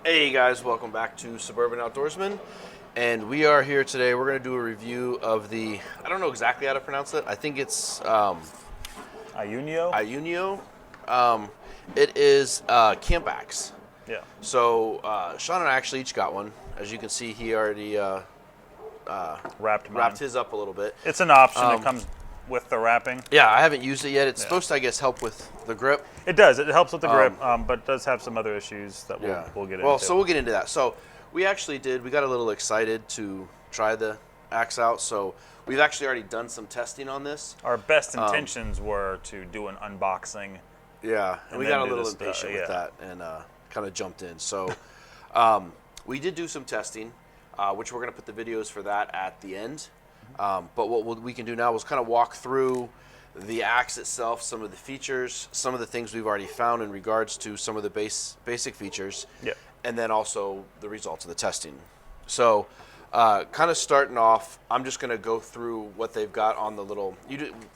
Hey guys, welcome back to Suburban Outdoorsman. And we are here today. We're going to do a review of the, I don't know exactly how to pronounce it. I think it's IUNIO? IUNIO. It is Camp Axe. Yeah. So Sean and I actually each got one. As you can see, he already wrapped his up a little bit. It's an option. It comes with the wrapping. Yeah, I haven't used it yet. It's supposed to, I guess, help with the grip. It does. It helps with the grip, but it does have some other issues that we'll get into. Well, so we'll get into that. So we got a little excited to try the axe out. So we've actually already done some testing on this. Our best intentions were to do an unboxing. Yeah, and we got a little impatient with that and kind of jumped in. So we did do some testing, which we're going to put the videos for that at the end. But what we can do now is kind of walk through the axe itself, some of the features, some of the things we've already found in regards to some of the basic features, and then also the results of the testing. So kind of starting off, I'm just going to go through what they've got on the little,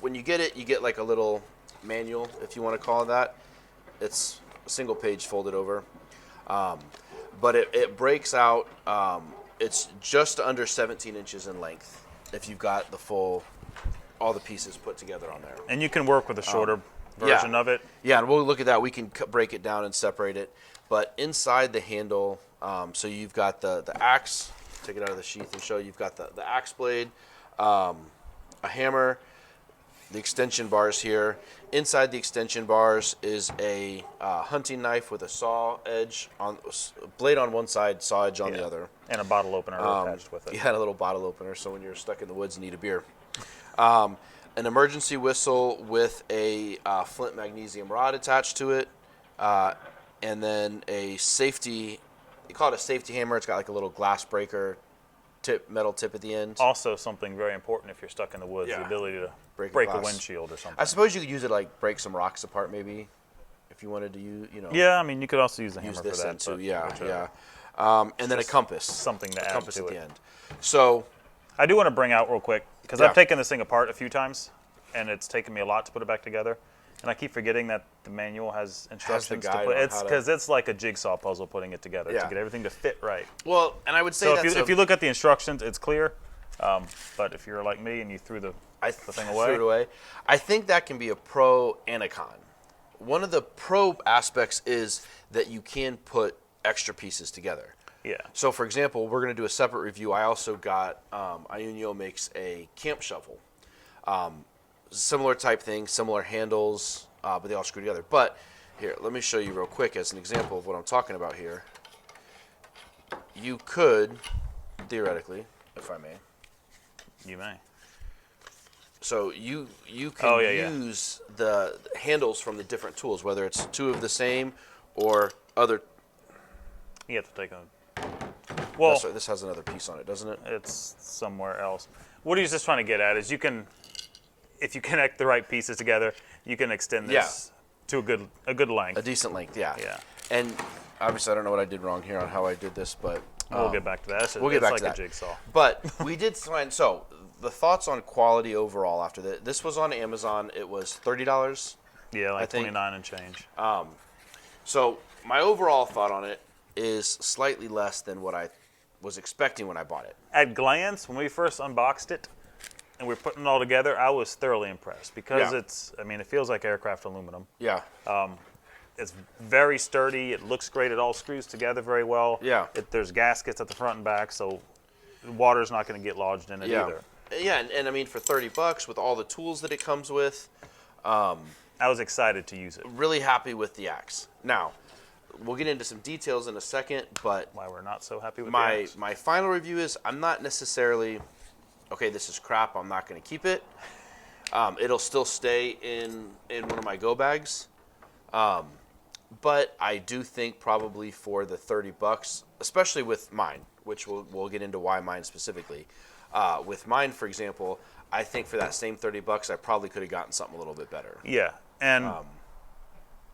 when you get it, you get like a little manual, if you want to call it that. It's a single page folded over. But it breaks out, it's just under 17 inches in length if you've got all the pieces put together on there. And you can work with a shorter version of it. Yeah, and we'll look at that. We can break it down and separate it. But inside the handle, so you've got the axe, take it out of the sheath and show you've got the axe blade, a hammer, the extension bars here. Inside the extension bars is a hunting knife with a saw edge, blade on one side, saw edge on the other. And a bottle opener attached with it. Yeah, a little bottle opener, so when you're stuck in the woods and need a beer. An emergency whistle with a flint magnesium rod attached to it, and then a safety, you call it a safety hammer. It's got like a little glass breaker metal tip at the end. Also something very important if you're stuck in the woods, the ability to break a windshield or something. I suppose you could use it like break some rocks apart maybe, if you wanted to use, Yeah, I mean, you could also use the hammer for that. Too. Yeah. And then a compass. Something to add compass to at it. the end. So I do want to bring out real quick, because I've taken this thing apart a few times, and it's taken me a lot to put it back together. And I keep forgetting that the manual has instructions to put. It's because it's like a jigsaw puzzle putting it together to get everything to fit right. Well, and I would say if you look at the instructions, it's clear. But if you're like me and you threw the thing away, threw it away, I think that can be a pro and a con. One of the pro aspects is that you can put extra pieces together. Yeah. So, for example, we're going to do a separate review. I also got IUNIO makes a camp shovel. Similar type thing, similar handles, but they all screw together. But here, let me show you real quick as an example of what I'm talking about here. You could, theoretically, if I may. You may. So you can use the handles from the different tools, whether it's two of the same or other. You have to take a. Well, this has another piece on it, doesn't it? It's somewhere else. What he's just trying to get at is you can, if you connect the right pieces together, you can extend this to a good length. A decent length, yeah. Yeah. And obviously, I don't know what I did wrong here on how I did this, but we'll get back to that. We'll get back to that. It's like a jigsaw. But we did find, so the thoughts on quality overall after that. This was on Amazon. It was $30. Yeah, like 29 and change. So my overall thought on it is slightly less than what I was expecting when I bought it. At glance, when we first unboxed it and we were putting it all together, I was thoroughly impressed because it feels like aircraft aluminum. Yeah. It's very sturdy. It looks great. It all screws together very well. Yeah. There's gaskets at the front and back, so water's not going to get lodged in it either. Yeah, and I mean, for $30 with all the tools that it comes with, I was excited to use it. Really happy with the axe. Now, we'll get into some details in a second, but why we're not so happy with the axe. My final review is I'm not necessarily, okay, this is crap, I'm not going to keep it. It'll still stay in one of my go bags. But I do think probably for the $30, especially with mine, which we'll get into why mine specifically. With mine, for example, I think for that same $30, I probably could have gotten something a little bit better. Yeah, and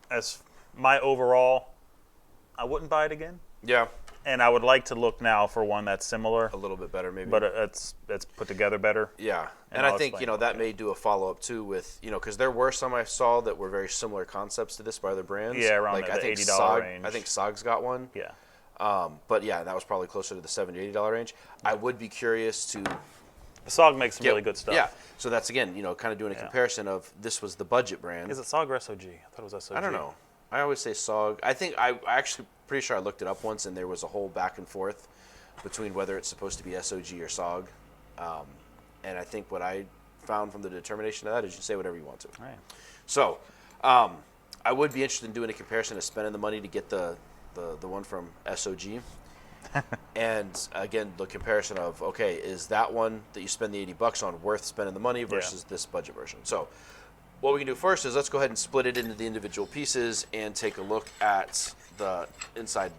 as my overall, I wouldn't buy it again. Yeah. And I would like to look now for one that's similar. A little bit better, maybe. But it's put together better. Yeah. And I think, that may do a follow-up, too, with, because there were some I saw that were very similar concepts to this by other brands. Yeah, around like, the I think $80 range. I think SOG's got one. Yeah. But yeah, that was probably closer to the $70, $80 range. I would be curious to. The SOG makes some really good stuff. Yeah, so that's again, kind of doing a comparison of this was the budget brand. Is it SOG or SOG? I thought it was SOG. I don't know. I always say SOG. I think I actually pretty sure I looked it up once, and there was a whole back and forth between whether it's supposed to be SOG or SOG. And I think what I found from the determination of that is you say whatever you want to. Right. So I would be interested in doing a comparison of spending the money to get the one from SOG. And again, the comparison of, okay, is that one that you spend the $80 on worth spending the money versus this budget version? So what we can do first is let's go ahead and split it into the individual pieces and take a look at the inside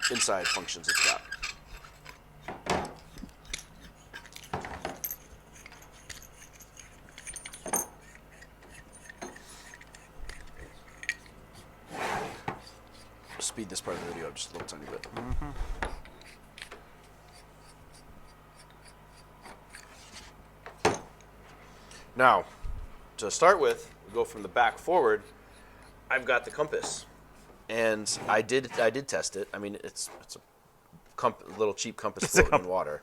functions it's got. Speed this part of the video up just a little tiny bit. Now, to start with, we go from the back forward. I've got the compass, and I did test it. I mean, it's a little cheap compass floating in water.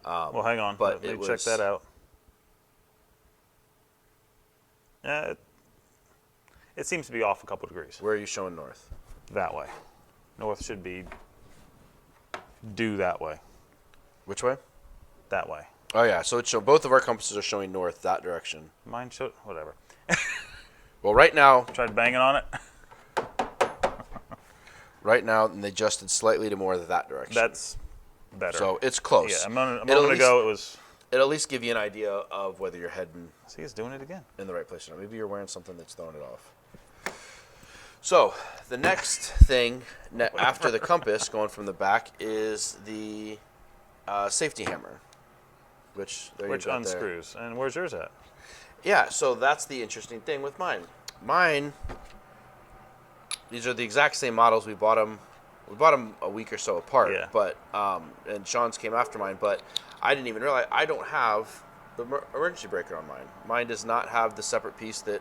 Well, hang on. But Let me check that out. Yeah, it seems to be off a couple degrees. Where are you showing north? That way. North should be due that way. Which way? That way. Oh yeah, so both of our compasses are showing north that direction. Mine showed whatever. Well, right now. Tried banging on it. Right now, and they adjusted slightly to more of that direction. That's better. So it's close. Yeah, a moment ago it was. It'll at least give you an idea of whether you're heading. See, he's doing it again. In the right place or not. Maybe you're wearing something that's throwing it off. So the next thing after the compass, going from the back, is the safety hammer, which unscrews. There. And where's yours at? Yeah, so that's the interesting thing with mine. Mine, these are the exact same models. We bought them a week or so apart. Yeah. But and Sean's came after mine, but I didn't even realize I don't have the emergency breaker on mine. Mine does not have the separate piece that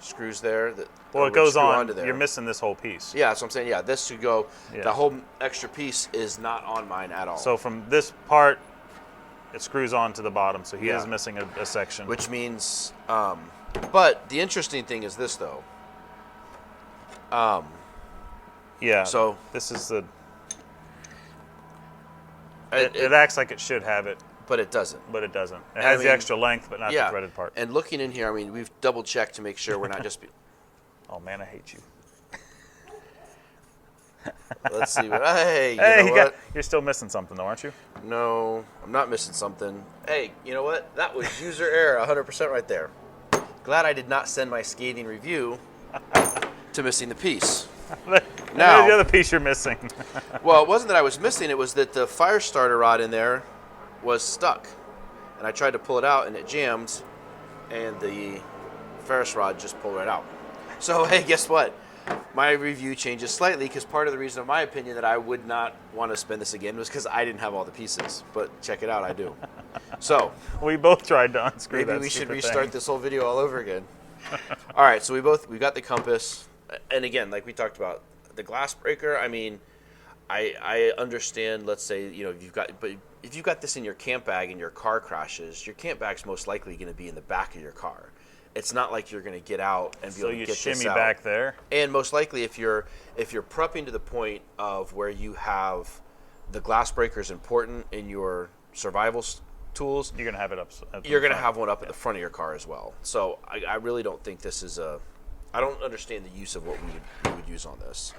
screws there. Well, it goes on. You're missing this whole piece. Yeah, that's what I'm saying. Yeah, this should go. Yeah. The whole extra piece is not on mine at all. So from this part, it screws on to the bottom. So he is missing a section. Which means, but the interesting thing is this though. Yeah. So this is the. It acts like it should have it. But it doesn't. It has the extra length, but not the threaded part. And looking in here, I mean, we've double checked to make sure we're not just. Oh man, I hate you. Let's see what. Hey, you know what? You're still missing something, though, aren't you? No, I'm not missing something. Hey, you know what? That was user error, 100% right there. Glad I did not send my scathing review to missing the piece. Now, the other piece you're missing. Well, it wasn't that I was missing. It was that the fire starter rod in there was stuck, and I tried to pull it out, and it jammed, and the ferrous rod just pulled right out. So, hey, guess what? My review changes slightly because part of the reason of my opinion that I would not want to spend this again was because I didn't have all the pieces. But check it out, I do. So we both tried to unscrew that. Maybe we should restart this whole video all over again. All right, so we got the compass, and again, like we talked about, the glass breaker. I mean, I understand. Let's say if you've got this in your camp bag and your car crashes, your camp bag's most likely going to be in the back of your car. It's not like you're going to get out and be able to get this out. So you shimmy back there? And most likely, if you're prepping to the point of where you have the glass breaker is important in your survival tools, you're going to have it up. You're going to have one up at the front of your car as well. So I really don't think this is a. I don't understand the use of what we would use on this.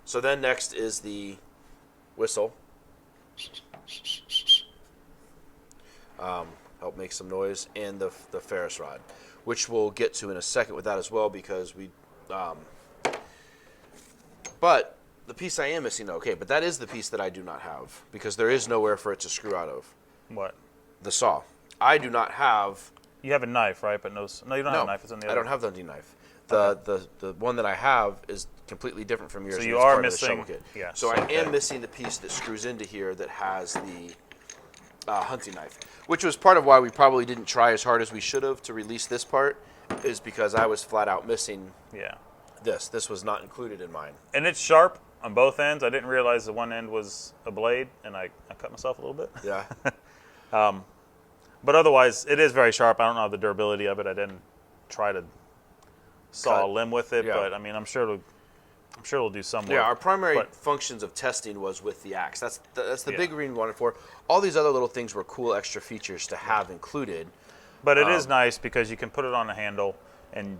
So then next is the whistle. Help make some noise, and the ferrous rod, which we'll get to in a second with that as well, because we. But the piece I am missing, okay, but that is the piece that I do not have, because there is nowhere for it to screw out of. What? The saw. I do not have. You have a knife, right? But no, you don't have a knife. It's on the other. I don't have the hunting knife. The one that I have is completely different from yours. So you are missing. Yeah. So I am missing the piece that screws into here that has the hunting knife, which was part of why we probably didn't try as hard as we should have to release this part, is because I was flat out missing. Yeah. This was not included in mine. And it's sharp. on both ends. I didn't realize the one end was a blade, and I cut myself a little bit. Yeah. But otherwise, it is very sharp. I don't know the durability of it. I didn't try to saw a limb with it, but I mean, I'm sure it'll do some work. Yeah, our primary functions of testing was with the axe. That's the big reason we wanted it for. All these other little things were cool extra features to have included. But it is nice because you can put it on the handle and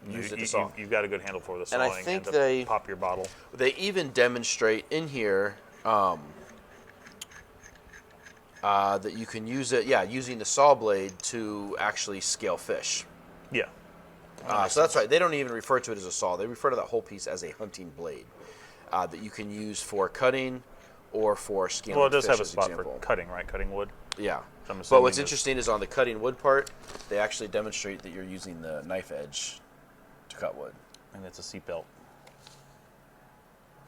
use it to saw. You've got a good handle for the sawing and I think to pop your bottle. They even demonstrate in here that you can use it, using the saw blade to actually scale fish. Yeah. So that's right. They don't even refer to it as a saw. They refer to that whole piece as a hunting blade that you can use for cutting or for scaling fish. Well, it does have a spot for cutting, right? Cutting wood. Yeah. But what's interesting is on the cutting wood part, they actually demonstrate that you're using the knife edge to cut wood. And it's a seat belt.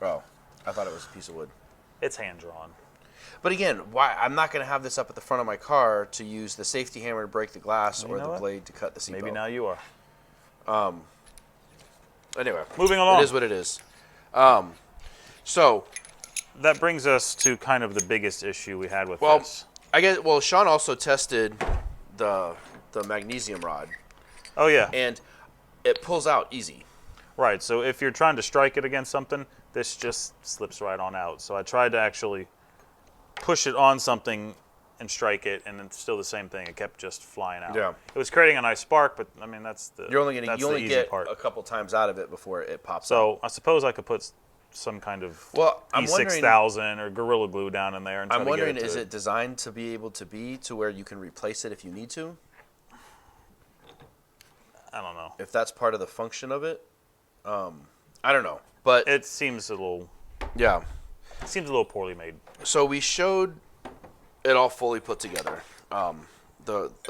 Oh, I thought it was a piece of wood. It's hand drawn. But again, why I'm not going to have this up at the front of my car to use the safety hammer to break the glass or the blade to cut the seat belt. Maybe now you are. Anyway, moving along. It is what it is. So that brings us to kind of the biggest issue we had with this. I guess. Well, Sean also tested the magnesium rod. Oh yeah. And it pulls out easy. Right. So if you're trying to strike it against something, this just slips right on out. So I tried to actually push it on something and strike it, and it's still the same thing. It kept just flying out. Yeah. It was creating a nice spark, but I mean that's the you only get part. a couple times out of it before it pops. So out. I suppose I could put some kind of E6000 or Gorilla Glue down in there and try I'm to wondering, get it is it designed to be able to be to where you can replace it if you need to? I don't know. If that's part of the function of it, I don't know. But it seems a little. Yeah. It seems a little poorly made. So we showed it all fully put together. I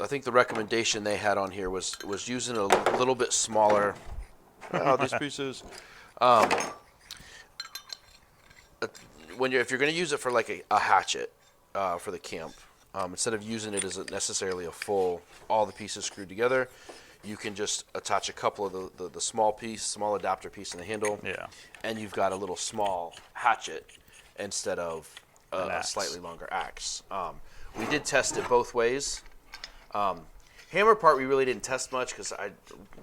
think the recommendation they had on here was using a little bit smaller. These pieces. If you're going to use it for like a hatchet for the camp, instead of using it as necessarily a full all the pieces screwed together, you can just attach a couple of the small adapter piece in the handle. Yeah. And you've got a little small hatchet instead of a slightly longer axe. We did test it both ways. Hammer part we really didn't test much because I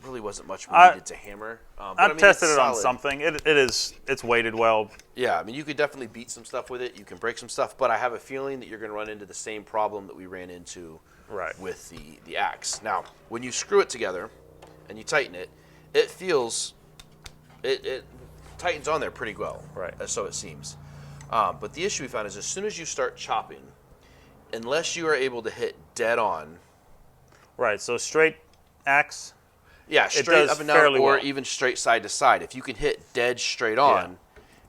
really wasn't much we needed to hammer. I've tested it on something. It's weighted well. Yeah, I mean you could definitely beat some stuff with it. You can break some stuff, but I have a feeling that you're going to run into the same problem that we ran into with the axe. Now, when you screw it together and you tighten it, it tightens on there pretty well. Right. So it seems. But the issue we found is as soon as you start chopping, unless you are able to hit dead on. Right, so straight axe. Yeah, straight up and down, or even straight side to side. If you can hit dead straight on,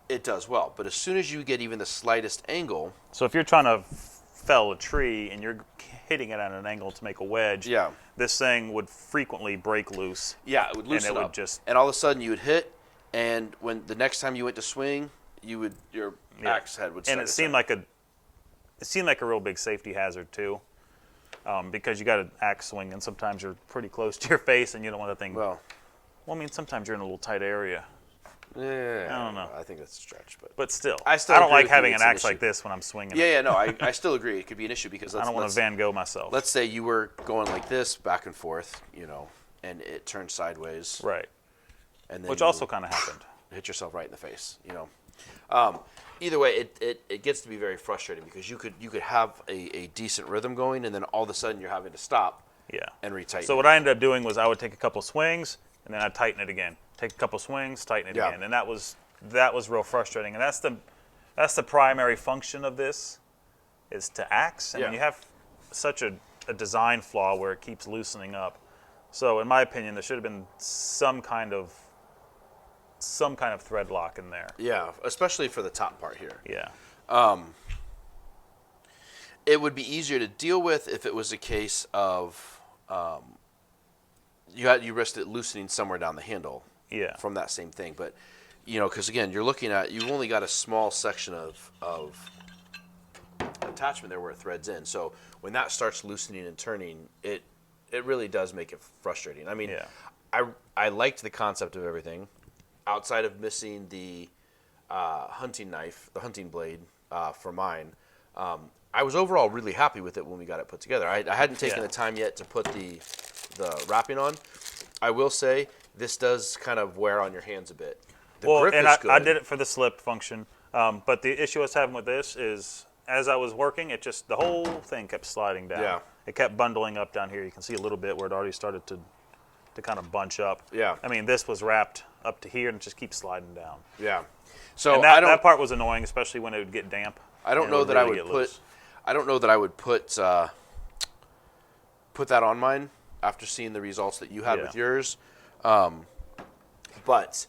it does well. But as soon as you get even the slightest angle. So if you're trying to fell a tree and you're hitting it at an angle to make a wedge, this thing would frequently break loose. Yeah, it would loosen up. And all of a sudden you would hit, and when the next time you went to swing, your axe head would start. And it seemed like a real big safety hazard too. Because you got an axe swing, and sometimes you're pretty close to your face, and you don't want that thing. Well, I mean, sometimes you're in a little tight area. Yeah, I don't know. I think that's a stretch, but still, I don't like having an axe like this when I'm swinging. Yeah, no, I still agree. It could be an issue because I don't want to Van Gogh myself. Let's say you were going like this back and forth, and it turned sideways. Right. And then which also kind of happened. Hit yourself right in the face. Either way, it gets to be very frustrating because you could have a decent rhythm going, and then all of a sudden you're having to stop and retighten. So what I ended up doing was I would take a couple swings, and then I'd tighten it again. Take a couple swings, tighten it again. And that was real frustrating. And that's the primary function of this, is to axe. And when you have such a design flaw where it keeps loosening up. So in my opinion, there should have been some kind of thread lock in there. Yeah, especially for the top part here. Yeah. It would be easier to deal with if it was a case of you risked it loosening somewhere down the handle. Yeah. From that same thing, but because again, you're looking at you've only got a small section of attachment there where it threads in. So when that starts loosening and turning, it really does make it frustrating. I mean, I liked the concept of everything. Outside of missing the hunting knife, the hunting blade for mine, I was overall really happy with it when we got it put together. I hadn't taken the time yet to put the wrapping on. I will say this does kind of wear on your hands a bit. The grip is good. I did it for the slip function, but the issue I was having with this is as I was working, the whole thing kept sliding down. Yeah. It kept bundling up down here. You can see a little bit where it already started to kind of bunch up. Yeah. I mean, this was wrapped up to here and it just keeps sliding down. Yeah. So and that part was annoying, especially when it would get damp. I don't know that I would put that on mine after seeing the results that you had with yours. But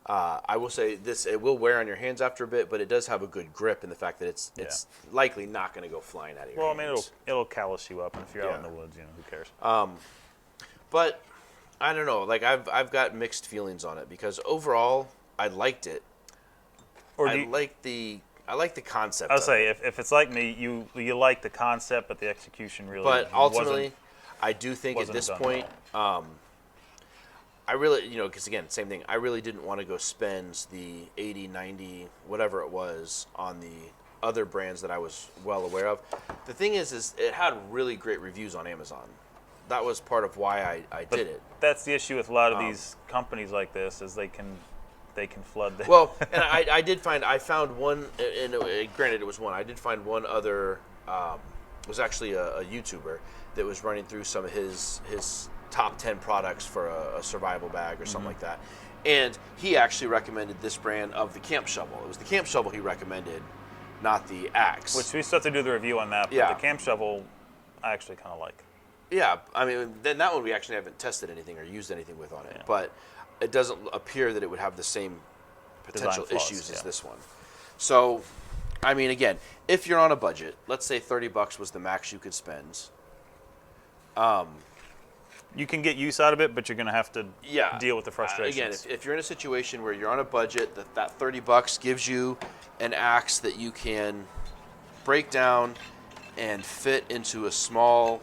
I will say this: it will wear on your hands after a bit, but it does have a good grip in the fact that it's likely not going to go flying out of your hands. Well, I mean, it'll callous you up, and if you're out in the woods, who cares? But I don't know. Like I've got mixed feelings on it because overall I liked it. I like the concept. I'll say if it's like me, you like the concept, but the execution really. But ultimately, I do think at this point, I really, because again, same thing. I really didn't want to go spend the 80, 90, whatever it was on the other brands that I was well aware of. The thing is it had really great reviews on Amazon. That was part of why I did it. That's the issue with a lot of these companies like this is they can flood the. Well, and I found one, and granted it was one. I did find one other. It was actually a YouTuber that was running through some of his top 10 products for a survival bag or something like that. And he actually recommended this brand of the camp shovel. It was the camp shovel he recommended, not the axe. Which we still have to do the review on that, but the camp shovel I actually kind of like. Yeah, I mean, then that one we actually haven't tested anything or used anything with on it. Yeah. But it doesn't appear that it would have the same potential issues as this one. So, I mean, again, if you're on a budget, let's say $30 was the max you could spend. You can get use out of it, but you're going to have to deal with the frustrations. Again, if you're in a situation where you're on a budget, that $30 gives you an axe that you can break down and fit into a small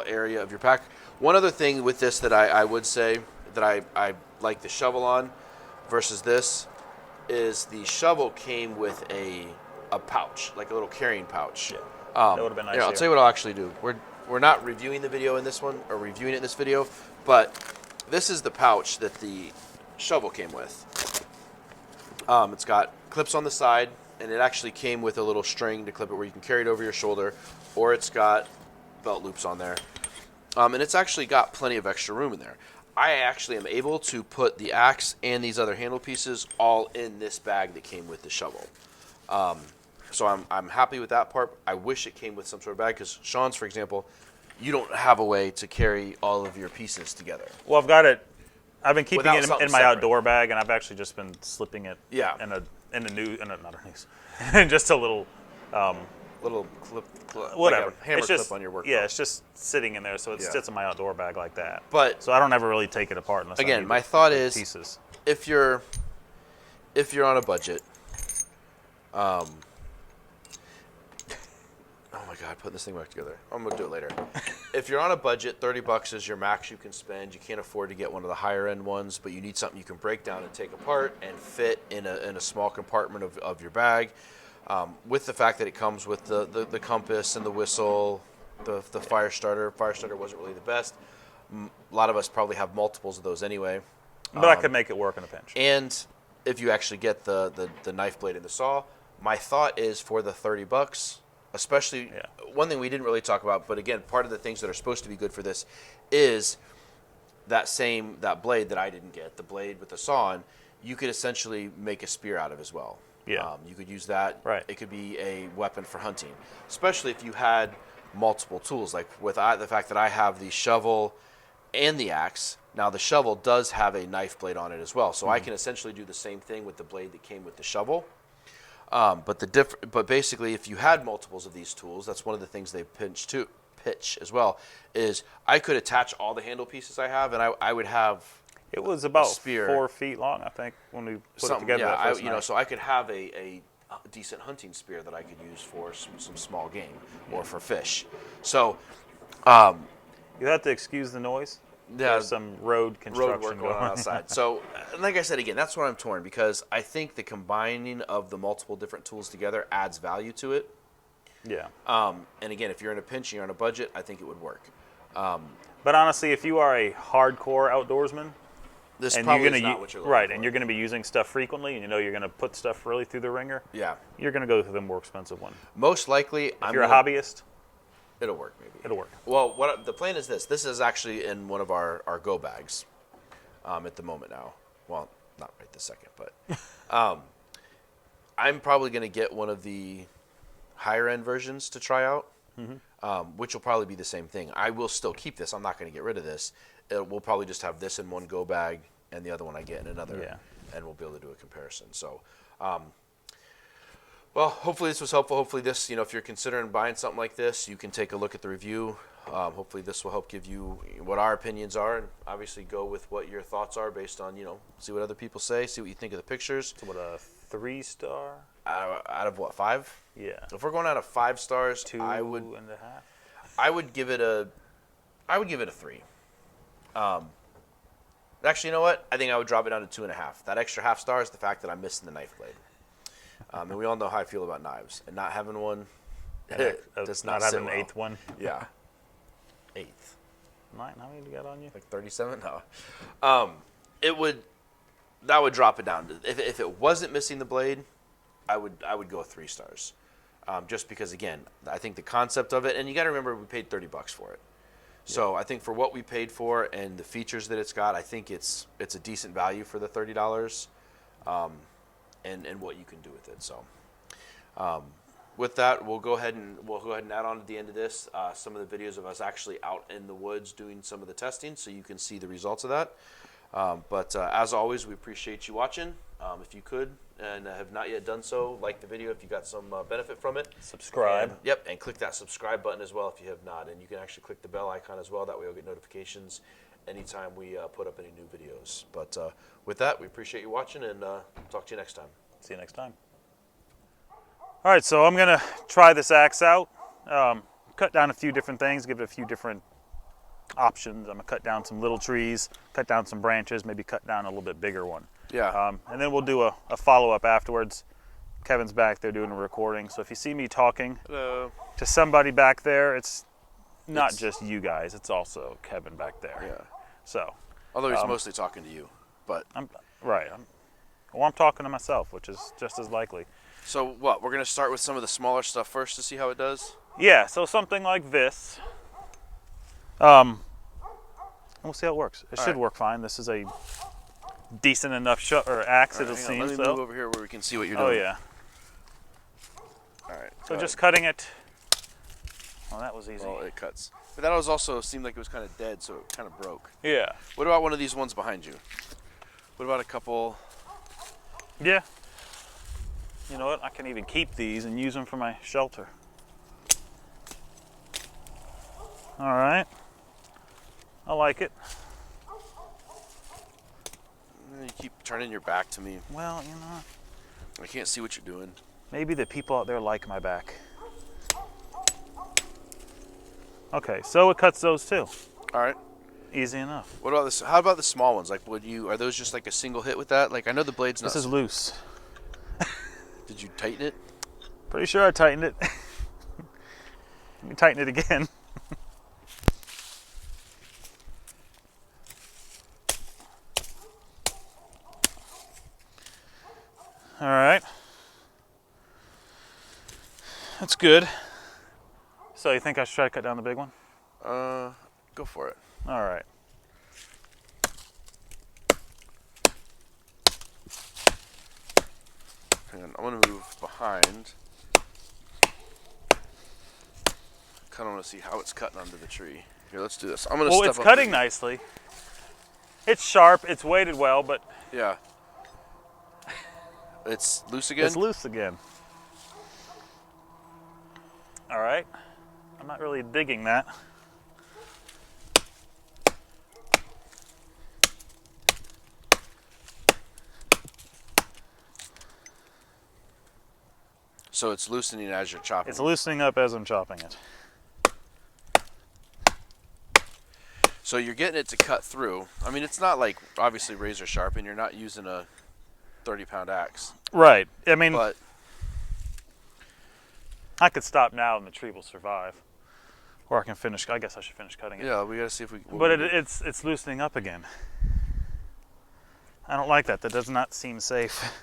area of your pack. One other thing with this that I would say that I like the shovel on versus this is the shovel came with a pouch, like a little carrying pouch. Yeah. That would have been nice. I'll tell you what I'll actually do. We're not reviewing the video in this one, or reviewing it in this video, but this is the pouch that the shovel came with. It's got clips on the side, and it actually came with a little string to clip it where you can carry it over your shoulder, or it's got belt loops on there. And it's actually got plenty of extra room in there. I actually am able to put the axe and these other handle pieces all in this bag that came with the shovel. So I'm happy with that part. I wish it came with some sort of bag because Sean's, for example, you don't have a way to carry all of your pieces together. Well, I've got it. I've been keeping it in my outdoor bag, and I've actually just been slipping it. Yeah. Just a little. Little clip, whatever. Like a hammer clip on your work. Yeah, it's just sitting in there, so it sits in my outdoor bag like that. But so I don't ever really take it apart unless again, I need my thought is pieces. If you're on a budget, oh my God, putting this thing back together. I'm gonna do it later. If you're on a budget, $30 is your max you can spend. You can't afford to get one of the higher end ones, but you need something you can break down and take apart and fit in a small compartment of your bag. With the fact that it comes with the compass and the whistle, the fire starter. Fire starter wasn't really the best. A lot of us probably have multiples of those anyway. But I could make it work in a pinch. And if you actually get the knife blade and the saw, my thought is for the $30, especially one thing we didn't really talk about, but again, part of the things that are supposed to be good for this is that blade that I didn't get, the blade with the saw on, you could essentially make a spear out of as well. Yeah. You could use that. Right. It could be a weapon for hunting, especially if you had multiple tools. Like with the fact that I have the shovel and the axe. Now the shovel does have a knife blade on it as well, so I can essentially do the same thing with the blade that came with the shovel. But basically, if you had multiples of these tools, that's one of the things they pitch as well. Is I could attach all the handle pieces I have, and I would have. It was about 4 feet long, I think, when we put it together. Yeah, so I could have a decent hunting spear that I could use for some small game or for fish. So you have to excuse the noise. there's some road construction work going on outside. So, like I said, again, that's where I'm torn, because I think the combining of the multiple different tools together adds value to it. Yeah. And again, if you're in a pinch and you're on a budget, I think it would work. But honestly, if you are a hardcore outdoorsman, this and probably you're is gonna not what you're looking right, for. and you're going to be using stuff frequently, and you know you're going to put stuff really through the ringer. Yeah. You're going to go with the more expensive one. Most likely, if you're a hobbyist, it'll work. Maybe it'll work. Well, the plan is this. This is actually in one of our go bags at the moment now. Well, not right this second, but I'm probably going to get one of the higher end versions to try out, which will probably be the same thing. I will still keep this. I'm not going to get rid of this. We'll probably just have this in one go bag and the other one I get in another, and we'll be able to do a comparison. So, well, hopefully this was helpful. Hopefully this, if you're considering buying something like this, you can take a look at the review. Hopefully this will help give you what our opinions are, and obviously go with what your thoughts are based on, see what other people say, see what you think of the pictures. So what, a 3-star? Out of what, 5? Yeah. If we're going out of 5 stars, 2.5. I would give it a 3. Actually, you know what? I think I would drop it down to 2.5. That extra half star is the fact that I'm missing the knife blade. And we all know how I feel about knives. And not having one does not sit having well. an 8th one? Yeah. 8th. 9? How many do you got on you? Like 37? No. That would drop it down. If it wasn't missing the blade, I would go 3 stars. Just because, again, I think the concept of it, and you got to remember we paid $30 for it. So I think for what we paid for and the features that it's got, I think it's a decent value for the $30, and what you can do with it. So with that, we'll go ahead and add on at the end of this some of the videos of us actually out in the woods doing some of the testing, so you can see the results of that. But as always, we appreciate you watching. If you could and have not yet done so, like the video if you got some benefit from it. Subscribe. And click that subscribe button as well if you have not. And you can actually click the bell icon as well. That way you'll get notifications anytime we put up any new videos. But with that, we appreciate you watching, and talk to you next time. See you next time. All right, so I'm going to try this axe out. Cut down a few different things, give it a few different options. I'm going to cut down some little trees, cut down some branches, maybe cut down a little bit bigger one. Yeah. And then we'll do a follow-up afterwards. Kevin's back there doing a recording, so if you see me talking to somebody back there, it's not just you guys, it's also Kevin back there. Yeah. So. Although he's mostly talking to you, but. I'm talking to myself, which is just as likely. So what, we're going to start with some of the smaller stuff first to see how it does? Yeah, so something like this. And we'll see how it works. It should work fine. This is a decent enough axe, it'll seem. Let me move over here where we can see what you're doing. Oh, yeah. All right. So just cutting it. Oh, that was easy. Well, it cuts. But that also seemed like it was kind of dead, so it kind of broke. Yeah. What about one of these ones behind you? What about a couple? Yeah. You know what? I can even keep these and use them for my shelter. All right. I like it. You keep turning your back to me. Well, you know. I can't see what you're doing. Maybe the people out there like my back. Okay, so it cuts those too. All right. Easy enough. What about this? How about the small ones? Like, are those just like a single hit with that? Like, I know the blade's not. This is loose. Did you tighten it? Pretty sure I tightened it. Let me tighten it again. All right. That's good. So you think I should try to cut down the big one? Go for it. All right. Hang on, I'm gonna move behind. Kind of want to see how it's cutting onto the tree. Here, let's do this. I'm gonna. Well, it's cutting nicely. It's sharp. It's weighted well, but yeah. It's loose again? It's loose again. All right. I'm not really digging that. So it's loosening as you're chopping. It's loosening up as I'm chopping it. So you're getting it to cut through. I mean, it's not like obviously razor sharp, and you're not using a 30-pound axe. Right. I mean, but I could stop now and the tree will survive. Or I can finish. I guess I should finish cutting it. Yeah, we gotta see if we. But it's loosening up again. I don't like that. That does not seem safe.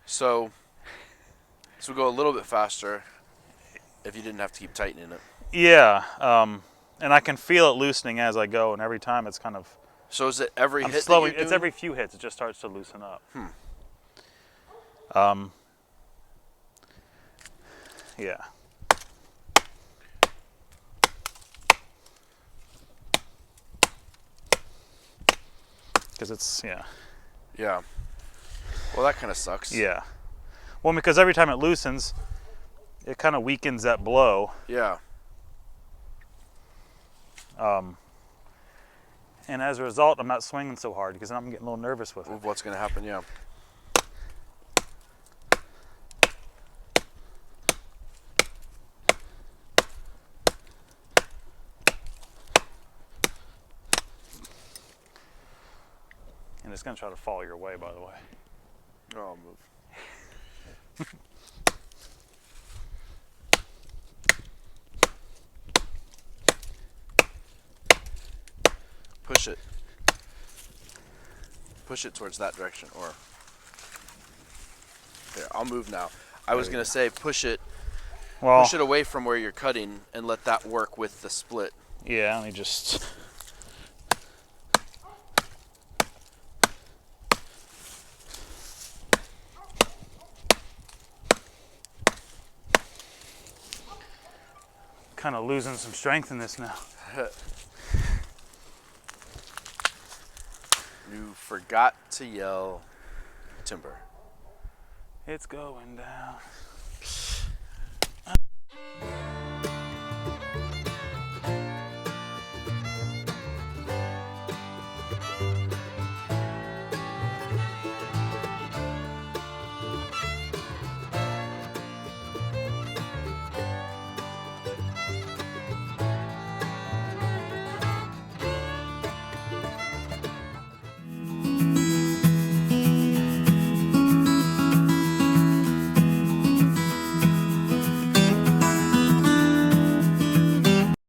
So we'll go a little bit faster if you didn't have to keep tightening it. Yeah, and I can feel it loosening as I go, and every time it's kind of. So is it every hit? Slowing. It's every few hits. It just starts to loosen up. Yeah. Because it's Yeah. Well, that kind of sucks. Yeah. Well, because every time it loosens, it kind of weakens that blow. Yeah. And as a result, I'm not swinging so hard because I'm getting a little nervous with it. What's going to happen? Yeah. And it's going to try to fall your way, by the way. Oh, I'll move. Push it. Push it towards that direction, or there. I'll move now. I was gonna say push it away from where you're cutting and let that work with the split. Yeah, let me just. Kind of losing some strength in this now. You forgot to yell timber. It's going down.